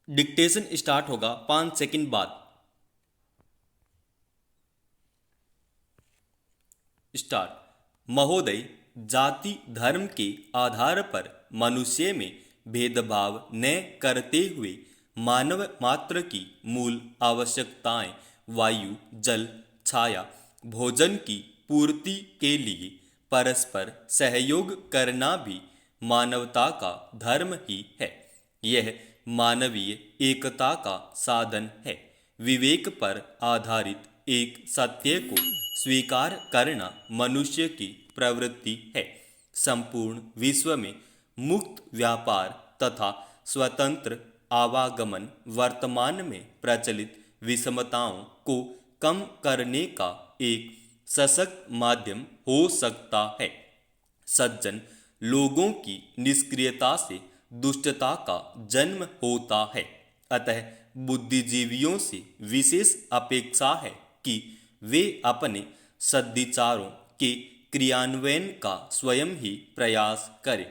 Dictation start होगा 5 second बाद। Start. महोदय, जाति धर्म के आधार पर मनुष्य में भेदभाव न करते हुए मानव मात्र की मूल आवश्यकताएं वायु, जल, छाया, भोजन की पूर्ति के लिए परस्पर सहयोग करना भी मानवता का धर्म ही है। यह मानवीय एकता का साधन है। विवेक पर आधारित एक सत्य को स्वीकार करना मनुष्य की प्रवृत्ति है। संपूर्ण विश्व में मुक्त व्यापार तथा स्वतंत्र आवागमन वर्तमान में प्रचलित विषमताओं को कम करने का एक सशक्त माध्यम हो सकता है। सज्जन लोगों की निष्क्रियता से दुष्टता का जन्म होता है। अतः बुद्धिजीवियों से विशेष अपेक्षा है कि वे अपने सद्विचारों के क्रियान्वयन का स्वयं ही प्रयास करें।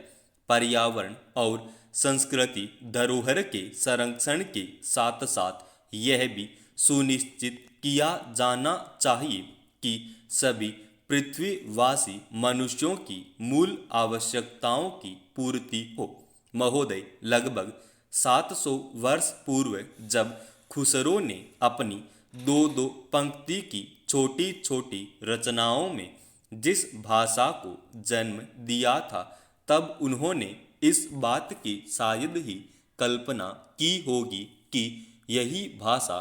पर्यावरण और संस्कृति धरोहर के संरक्षण के साथ साथ यह भी सुनिश्चित किया जाना चाहिए कि सभी पृथ्वीवासी मनुष्यों की मूल आवश्यकताओं की पूर्ति हो। महोदय, लगभग 700 वर्ष पूर्व जब खुसरो ने अपनी दो दो पंक्ति की छोटी छोटी रचनाओं में जिस भाषा को जन्म दिया था, तब उन्होंने इस बात की शायद ही कल्पना की होगी कि यही भाषा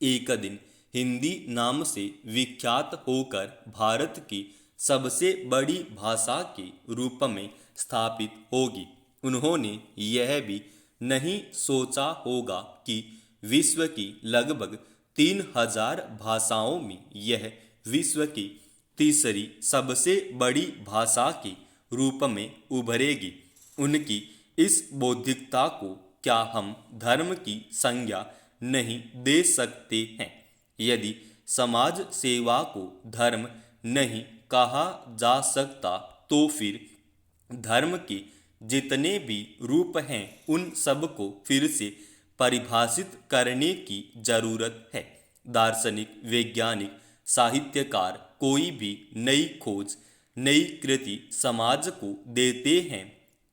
एक दिन हिंदी नाम से विख्यात होकर भारत की सबसे बड़ी भाषा के रूप में स्थापित होगी। उन्होंने यह भी नहीं सोचा होगा कि विश्व की लगभग 3000 भाषाओं में यह विश्व की तीसरी सबसे बड़ी भाषा के रूप में उभरेगी। उनकी इस बौद्धिकता को क्या हम धर्म की संज्ञा नहीं दे सकते हैं? यदि समाज सेवा को धर्म नहीं कहा जा सकता, तो फिर धर्म के जितने भी रूप हैं उन सब को फिर से परिभाषित करने की जरूरत है। दार्शनिक, वैज्ञानिक, साहित्यकार कोई भी नई खोज, नई कृति समाज को देते हैं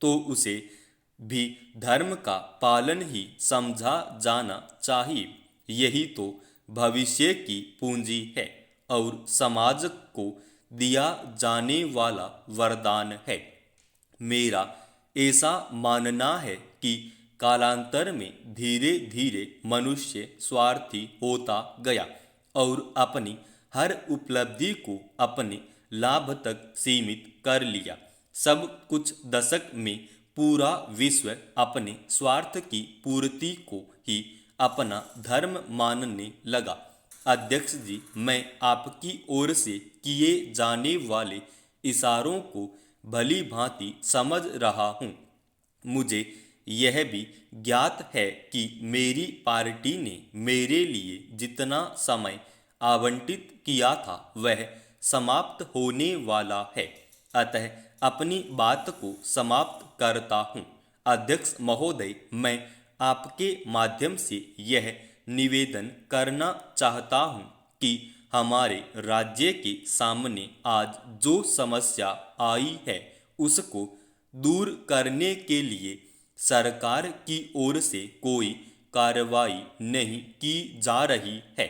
तो उसे भी धर्म का पालन ही समझा जाना चाहिए। यही तो भविष्य की पूंजी है और समाज को दिया जाने वाला वरदान है। मेरा ऐसा मानना है कि कालांतर में धीरे धीरे मनुष्य स्वार्थी होता गया और अपनी हर उपलब्धि को अपने लाभ तक सीमित कर लिया। सब कुछ दशक में पूरा विश्व अपने स्वार्थ की पूर्ति को ही अपना धर्म मानने लगा। अध्यक्ष जी, मैं आपकी ओर से किए जाने वाले इशारों को भली भांति समझ रहा हूँ। मुझे यह भी ज्ञात है कि मेरी पार्टी ने मेरे लिए जितना समय आवंटित किया था वह समाप्त होने वाला है। अतः अपनी बात को समाप्त करता हूँ। अध्यक्ष महोदय, मैं आपके माध्यम से यह निवेदन करना चाहता हूँ कि हमारे राज्य के सामने आज जो समस्या आई है उसको दूर करने के लिए सरकार की ओर से कोई कार्रवाई नहीं की जा रही है।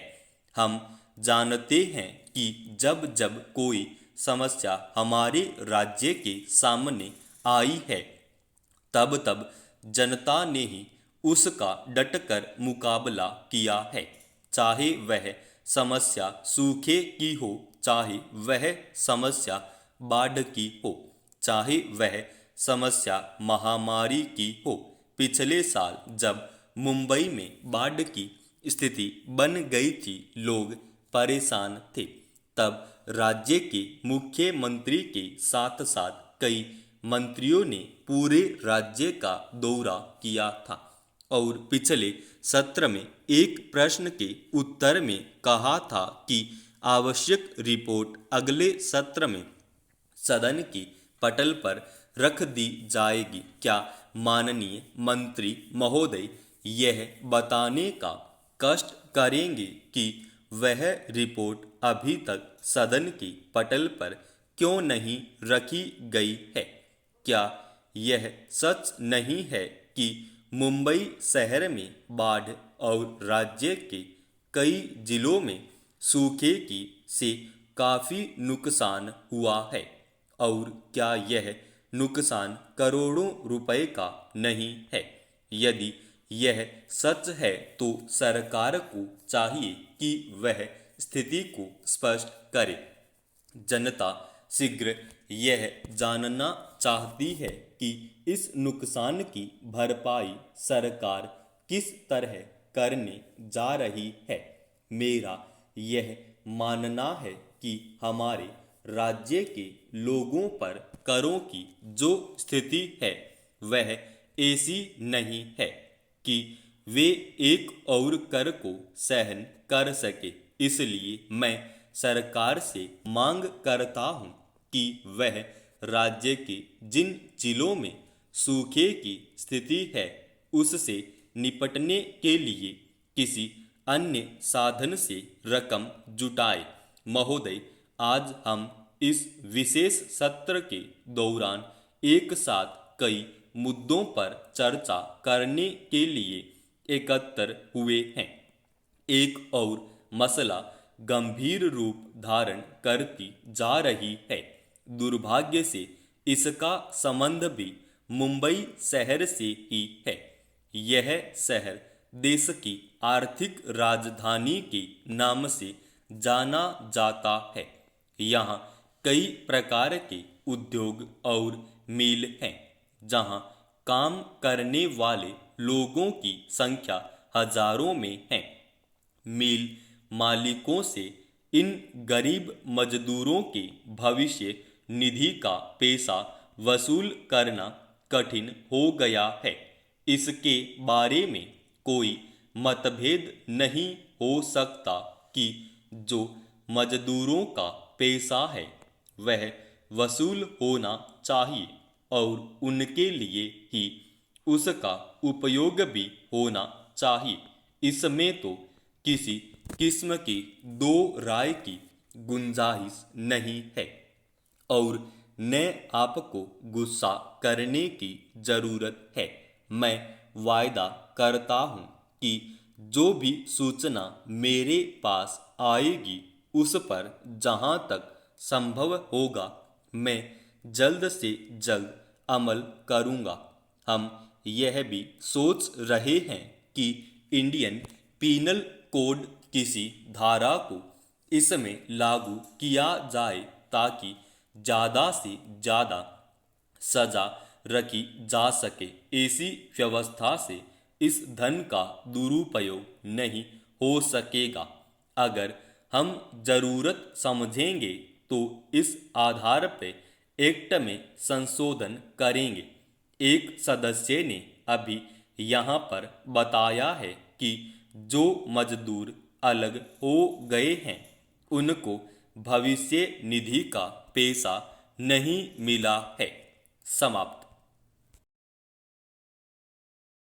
हम जानते हैं कि जब जब कोई समस्या हमारे राज्य के सामने आई है, तब तब जनता ने ही उसका डटकर मुकाबला किया है। चाहे वह समस्या सूखे की हो, चाहे वह समस्या बाढ़ की हो, चाहे वह समस्या महामारी की हो। पिछले साल जब मुंबई में बाढ़ की स्थिति बन गई थी, लोग परेशान थे। तब राज्य के मुख्यमंत्री के साथ साथ कई मंत्रियों ने पूरे राज्य का दौरा किया था और पिछले सत्र में एक प्रश्न के उत्तर में कहा था कि आवश्यक रिपोर्ट अगले सत्र में सदन की पटल पर रख दी जाएगी। क्या माननीय मंत्री महोदय यह बताने का कष्ट करेंगे कि वह रिपोर्ट अभी तक सदन के पटल पर क्यों नहीं रखी गई है। क्या यह सच नहीं है कि मुंबई शहर में बाढ़ और राज्य के कई जिलों में सूखे की से काफ़ी नुकसान हुआ है, और क्या यह नुकसान करोड़ों रुपए का नहीं है। यदि यह सच है तो सरकार को चाहिए कि वह स्थिति को स्पष्ट करे। जनता शीघ्र यह जानना चाहती है कि इस नुकसान की भरपाई सरकार किस तरह करने जा रही है। मेरा यह मानना है कि हमारे राज्य के लोगों पर करों की जो स्थिति है वह ऐसी नहीं है कि वे एक और कर को सहन कर सके। इसलिए मैं सरकार से मांग करता हूं कि वह राज्य के जिन जिलों में सूखे की स्थिति है उससे निपटने के लिए किसी अन्य साधन से रकम जुटाए। महोदय, आज हम इस विशेष सत्र के दौरान एक साथ कई मुद्दों पर चर्चा करने के लिए एकत्र हुए हैं। एक और मसला गंभीर रूप धारण करती जा रही है। दुर्भाग्य से इसका संबंध भी मुंबई शहर से ही है। यह शहर देश की आर्थिक राजधानी के नाम से जाना जाता है। यहाँ कई प्रकार के उद्योग और मिल हैं, जहाँ काम करने वाले लोगों की संख्या हजारों में है। मिल मालिकों से इन गरीब मजदूरों के भविष्य निधि का पैसा वसूल करना कठिन हो गया है। इसके बारे में कोई मतभेद नहीं हो सकता कि जो मजदूरों का पैसा है वह वसूल होना चाहिए और उनके लिए ही उसका उपयोग भी होना चाहिए। इसमें तो किसी किस्म की दो राय की गुंजाइश नहीं है, और न आपको गुस्सा करने की जरूरत है। मैं वायदा करता हूँ कि जो भी सूचना मेरे पास आएगी उस पर जहाँ तक संभव होगा मैं जल्द से जल्द अमल करूँगा। हम यह भी सोच रहे हैं कि इंडियन पीनल कोड किसी धारा को इसमें लागू किया जाए ताकि ज़्यादा से ज़्यादा सजा रखी जा सके। ऐसी व्यवस्था से इस धन का दुरुपयोग नहीं हो सकेगा। अगर हम ज़रूरत समझेंगे तो इस आधार पर एक्ट में संशोधन करेंगे। एक सदस्य ने अभी यहाँ पर बताया है कि जो मजदूर अलग हो गए हैं उनको भविष्य निधि का पैसा नहीं मिला है। समाप्त।